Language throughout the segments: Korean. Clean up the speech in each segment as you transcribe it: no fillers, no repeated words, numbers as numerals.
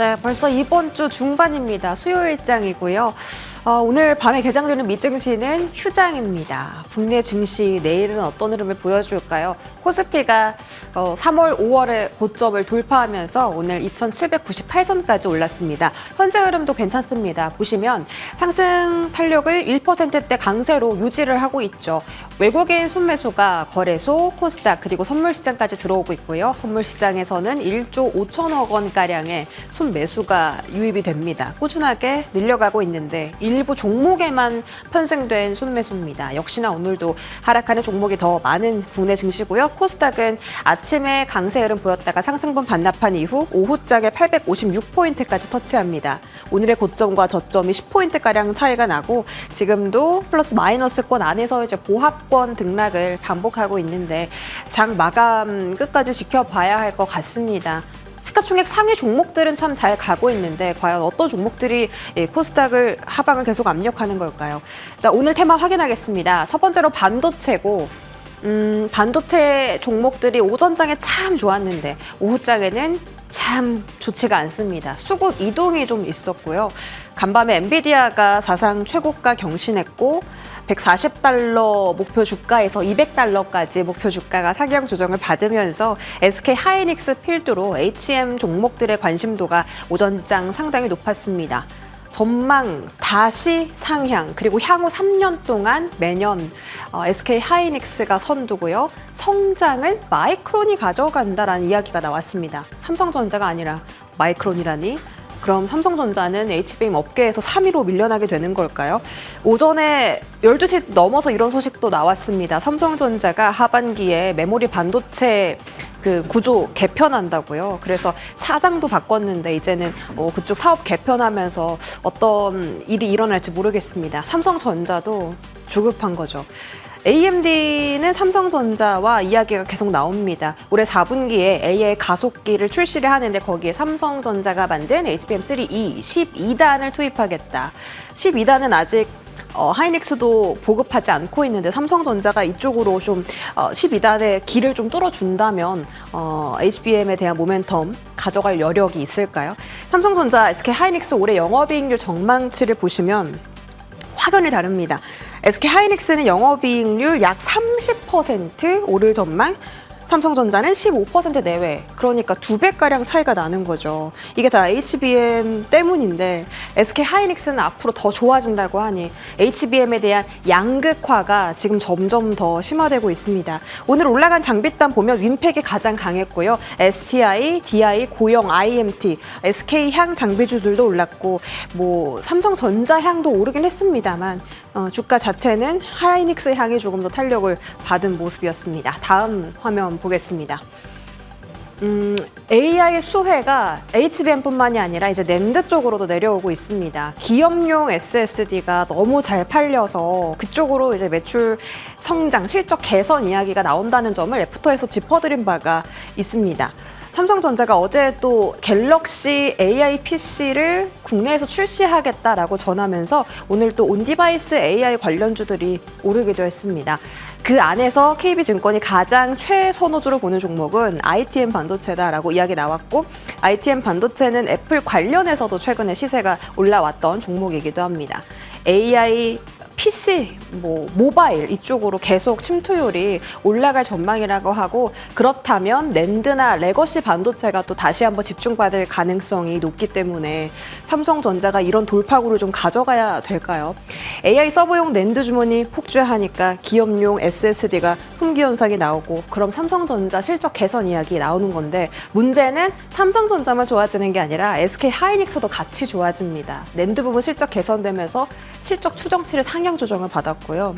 네, 벌써 이번 주 중반입니다. 수요일장이고요. 오늘 밤에 개장되는 미증시는 휴장입니다. 국내 증시 내일은 어떤 흐름을 보여줄까요? 코스피가 3월, 5월에 고점을 돌파하면서 오늘 2,798선까지 올랐습니다. 현재 흐름도 괜찮습니다. 보시면 상승 탄력을 1%대 강세로 유지를 하고 있죠. 외국인 순매수가 거래소, 코스닥 그리고 선물시장까지 들어오고 있고요. 선물시장에서는 1조 5천억 원가량의 순매수가 유입이 됩니다. 꾸준하게 늘려가고 있는데 일부 종목에만 편승된 순매수입니다. 역시나 오늘도 하락하는 종목이 더 많은 국내 증시고요. 코스닥은 아침에 강세 흐름 보였다가 상승분 반납한 이후 오후장에 856포인트까지 터치합니다. 오늘의 고점과 저점이 10포인트가량 차이가 나고 지금도 플러스 마이너스권 안에서 이제 보합권 등락을 반복하고 있는데 장 마감 끝까지 지켜봐야 할 것 같습니다. 시가총액 상위 종목들은 참 잘 가고 있는데 과연 어떤 종목들이 코스닥을 하방을 계속 압력하는 걸까요? 자, 오늘 테마 확인하겠습니다. 첫 번째로 반도체고 반도체 종목들이 오전장에 참 좋았는데 오후장에는 참 좋지가 않습니다. 수급 이동이 좀 있었고요. 간밤에 엔비디아가 사상 최고가 경신했고 140달러 목표 주가에서 200달러까지 목표 주가가 상향 조정을 받으면서 SK 하이닉스 필두로 HM 종목들의 관심도가 오전장 상당히 높았습니다. 전망 다시 상향, 그리고 향후 3년 동안 매년 SK 하이닉스가 선두고요. 성장을 마이크론이 가져간다라는 이야기가 나왔습니다. 삼성전자가 아니라 마이크론이라니? 그럼 삼성전자는 HBM 업계에서 3위로 밀려나게 되는 걸까요? 오전에 12시 넘어서 이런 소식도 나왔습니다. 삼성전자가 하반기에 메모리 반도체 그 구조 개편한다고요. 그래서 사장도 바꿨는데 이제는 그쪽 사업 개편하면서 어떤 일이 일어날지 모르겠습니다. 삼성전자도 조급한 거죠. AMD는 삼성전자와 이야기가 계속 나옵니다. 올해 4분기에 AI 가속기를 출시를 하는데 거기에 삼성전자가 만든 HBM3E 12단을 투입하겠다. 12단은 아직 하이닉스도 보급하지 않고 있는데 삼성전자가 이쪽으로 좀 12단의 길을 좀 뚫어준다면 HBM에 대한 모멘텀 가져갈 여력이 있을까요? 삼성전자, SK 하이닉스 올해 영업이익률 전망치를 보시면 확연히 다릅니다. SK 하이닉스는 영업이익률 약 30% 오를 전망, 삼성전자는 15% 내외, 그러니까 2배가량 차이가 나는 거죠. 이게 다 HBM 때문인데 SK 하이닉스는 앞으로 더 좋아진다고 하니 HBM에 대한 양극화가 지금 점점 더 심화되고 있습니다. 오늘 올라간 장비단 보면 윈팩이 가장 강했고요. STI, DI, 고영, IMT, SK향 장비주들도 올랐고 삼성전자 향도 오르긴 했습니다만 주가 자체는 하이닉스 향이 조금 더 탄력을 받은 모습이었습니다. 다음 화면 보겠습니다. AI의 수혜가 HBM뿐만이 아니라 이제 낸드 쪽으로도 내려오고 있습니다. 기업용 SSD가 너무 잘 팔려서 그쪽으로 이제 매출 성장, 실적 개선 이야기가 나온다는 점을 애프터에서 짚어드린 바가 있습니다. 삼성전자가 어제 또 갤럭시 AI PC를 국내에서 출시하겠다라고 전하면서 오늘 또 온디바이스 AI 관련주들이 오르기도 했습니다. 그 안에서 KB증권이 가장 최선호주로 보는 종목은 ITM 반도체다라고 이야기 나왔고 ITM 반도체는 애플 관련해서도 최근에 시세가 올라왔던 종목이기도 합니다. AI PC, 모바일 이쪽으로 계속 침투율이 올라갈 전망이라고 하고 그렇다면 낸드나 레거시 반도체가 또 다시 한번 집중받을 가능성이 높기 때문에 삼성전자가 이런 돌파구를 좀 가져가야 될까요? AI 서버용 낸드 주문이 폭주하니까 기업용 SSD가 품귀 현상이 나오고 그럼 삼성전자 실적 개선 이야기 나오는 건데 문제는 삼성전자만 좋아지는 게 아니라 SK 하이닉스도 같이 좋아집니다. 낸드 부분 실적 개선되면서 실적 추정치를 상향 조정을 받았고요.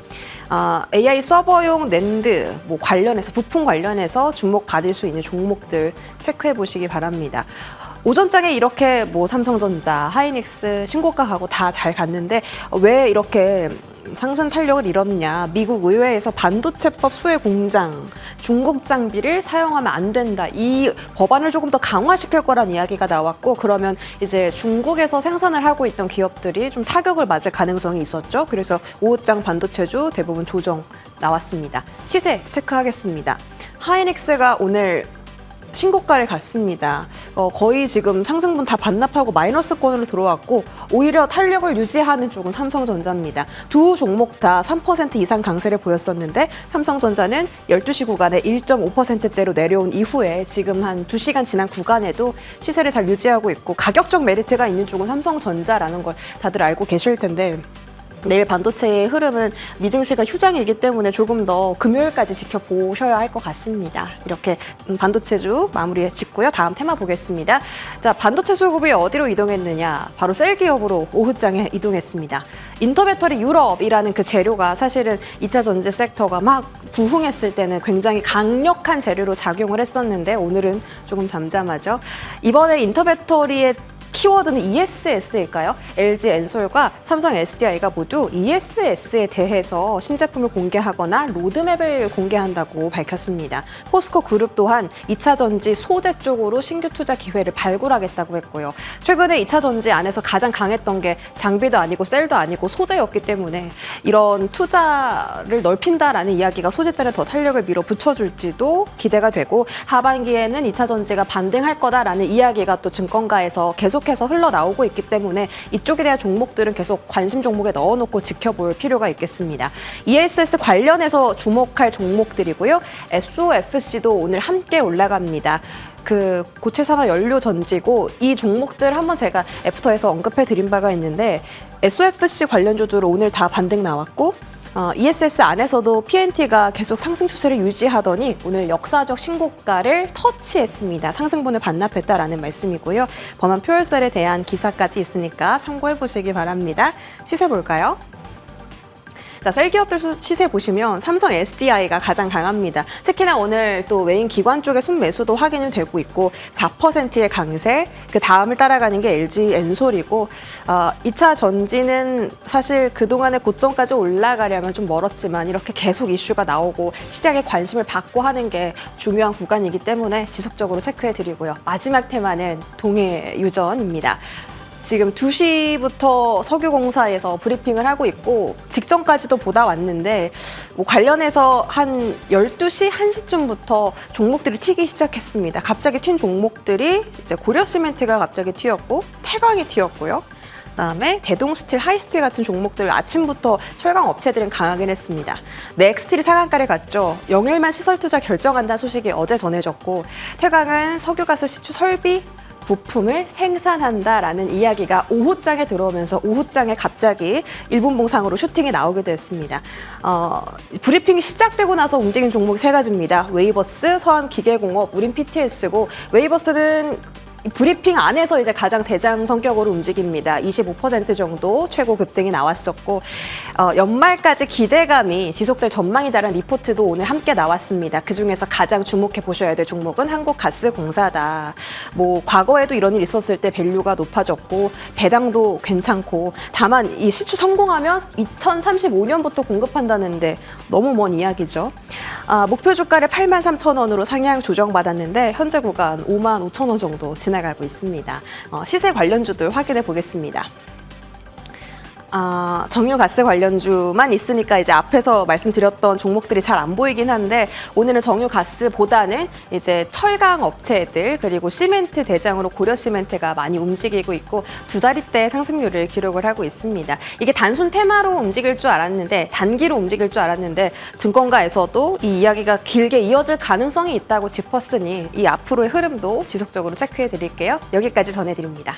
AI 서버용 낸드 관련해서 부품 관련해서 주목받을 수 있는 종목들 체크해 보시기 바랍니다. 오전장에 이렇게 삼성전자, 하이닉스 신고가 가고 다 잘 갔는데 왜 이렇게 상승 탄력을 잃었냐. 미국 의회에서 반도체법 수혜 공장, 중국 장비를 사용하면 안 된다. 이 법안을 조금 더 강화시킬 거란 이야기가 나왔고 그러면 이제 중국에서 생산을 하고 있던 기업들이 좀 타격을 맞을 가능성이 있었죠. 그래서 오후장 반도체주 대부분 조정 나왔습니다. 시세 체크하겠습니다. 하이닉스가 오늘 신고가를 갔습니다. 거의 지금 상승분 다 반납하고 마이너스권으로 들어왔고 오히려 탄력을 유지하는 쪽은 삼성전자입니다. 두 종목 다 3% 이상 강세를 보였었는데 삼성전자는 12시 구간에 1.5%대로 내려온 이후에 지금 한 2시간 지난 구간에도 시세를 잘 유지하고 있고 가격적 메리트가 있는 쪽은 삼성전자라는 걸 다들 알고 계실 텐데 내일 반도체의 흐름은 미증시가 휴장이기 때문에 조금 더 금요일까지 지켜보셔야 할 것 같습니다. 이렇게 반도체주 마무리에 짓고요. 다음 테마 보겠습니다. 자, 반도체 수급이 어디로 이동했느냐? 바로 셀기업으로 오후장에 이동했습니다. 인터배터리 유럽이라는 그 재료가 사실은 2차 전지 섹터가 막 부흥했을 때는 굉장히 강력한 재료로 작용을 했었는데 오늘은 조금 잠잠하죠. 이번에 인터배터리의 키워드는 ESS일까요? LG 엔솔과 삼성 SDI가 모두 ESS에 대해서 신제품을 공개하거나 로드맵을 공개한다고 밝혔습니다. 포스코 그룹 또한 2차 전지 소재 쪽으로 신규 투자 기회를 발굴하겠다고 했고요. 최근에 2차 전지 안에서 가장 강했던 게 장비도 아니고 셀도 아니고 소재였기 때문에 이런 투자를 넓힌다라는 이야기가 소재단에 더 탄력을 밀어붙여줄지도 기대가 되고 하반기에는 2차 전지가 반등할 거다라는 이야기가 또 증권가에서 계속해서 흘러나오고 있기 때문에 이쪽에 대한 종목들은 계속 관심 종목에 넣어놓고 지켜볼 필요가 있겠습니다. ESS 관련해서 주목할 종목들이고요. SOFC도 오늘 함께 올라갑니다. 그 고체 산업 연료 전지고 이 종목들 한번 제가 애프터에서 언급해 드린 바가 있는데 SOFC 관련주들 오늘 다 반등 나왔고 ESS 안에서도 PNT가 계속 상승 추세를 유지하더니 오늘 역사적 신고가를 터치했습니다. 상승분을 반납했다라는 말씀이고요. 범한 표열셀에 대한 기사까지 있으니까 참고해 보시기 바랍니다. 시세 볼까요? 자, 셀기업들 시세 보시면 삼성 SDI가 가장 강합니다. 특히나 오늘 또 외인 기관 쪽의 순매수도 확인이 되고 있고 4%의 강세, 그 다음을 따라가는 게 LG 엔솔이고 2차 전지는 사실 그동안의 고점까지 올라가려면 좀 멀었지만 이렇게 계속 이슈가 나오고 시장에 관심을 받고 하는 게 중요한 구간이기 때문에 지속적으로 체크해드리고요. 마지막 테마는 동해유전입니다. 지금 2시부터 석유공사에서 브리핑을 하고 있고 직전까지도 보다 왔는데 뭐 관련해서 한 12시, 1시쯤부터 종목들이 튀기 시작했습니다. 갑자기 튄 종목들이 이제 고려시멘트가 갑자기 튀었고 태광이 튀었고요. 그다음에 대동스틸, 하이스틸 같은 종목들 아침부터 철강 업체들은 강하긴 했습니다. 넥스틸이 상한가를 갔죠. 영일만 시설 투자 결정한다는 소식이 어제 전해졌고 태광은 석유가스 시추 설비 부품을 생산한다라는 이야기가 오후장에 들어오면서 오후장에 갑자기 일본 봉상으로 슈팅이 나오게 됐습니다. 브리핑이 시작되고 나서 움직인 종목이 3가지입니다. 웨이버스, 서암기계공업, 우린 PTS고 웨이버스는 브리핑 안에서 이제 가장 대장 성격으로 움직입니다. 25% 정도 최고 급등이 나왔었고 연말까지 기대감이 지속될 전망이다라는 리포트도 오늘 함께 나왔습니다. 그중에서 가장 주목해 보셔야 될 종목은 한국가스공사다. 뭐 과거에도 이런 일이 있었을 때 밸류가 높아졌고 배당도 괜찮고 다만 이 시추 성공하면 2035년부터 공급한다는데 너무 먼 이야기죠. 목표 주가를 83,000원으로 상향 조정받았는데 현재 구간 55,000원 정도 지나가고 있습니다. 시세 관련주들 확인해 보겠습니다. 정유가스 관련주만 있으니까 이제 앞에서 말씀드렸던 종목들이 잘 안 보이긴 한데 오늘은 정유가스보다는 이제 철강 업체들 그리고 시멘트 대장으로 고려시멘트가 많이 움직이고 있고 2자릿대 상승률을 기록을 하고 있습니다. 이게 단순 테마로 움직일 줄 알았는데 단기로 움직일 줄 알았는데 증권가에서도 이 이야기가 길게 이어질 가능성이 있다고 짚었으니 이 앞으로의 흐름도 지속적으로 체크해 드릴게요. 여기까지 전해드립니다.